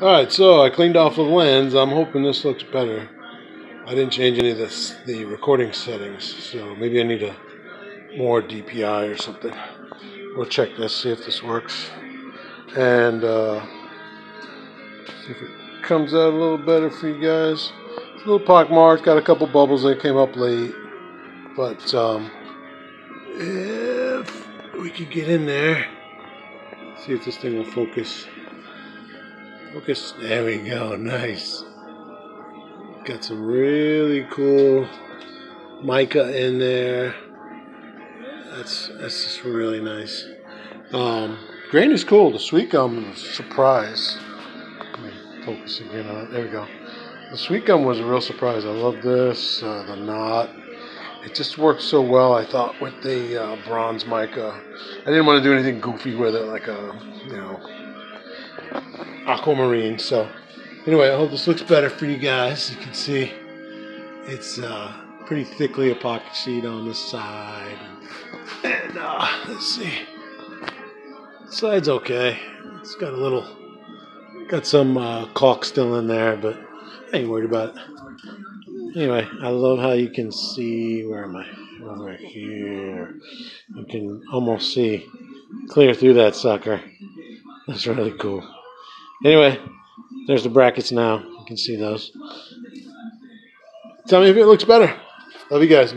Alright, so I cleaned off the lens. I'm hoping this looks better. I didn't change any of the recording settings, so maybe I need a more DPI or something. We'll check this, see if this works. And see if it comes out a little better for you guys. It's a little pockmarked, got a couple bubbles that came up late. But if we could get in there, see if this thing will focus. Focus, there we go, nice. Got some really cool mica in there. That's just really nice. Grain is cool. The sweet gum was a surprise. Let me focus again on it. There we go. The sweet gum was a real surprise. I love this. The knot. It just worked so well, I thought, with the bronze mica. I didn't want to do anything goofy with it, like a, aquamarine. So, anyway, I hope this looks better for you guys. You can see it's pretty thickly epoxied on the side. And let's see. The side's okay. It's got got some caulk still in there, but I ain't worried about it. Anyway, I love how you can see, where am I? Over here. You can almost see clear through that sucker. That's really cool. Anyway, there's the brackets now. You can see those. Tell me if it looks better. Love you guys.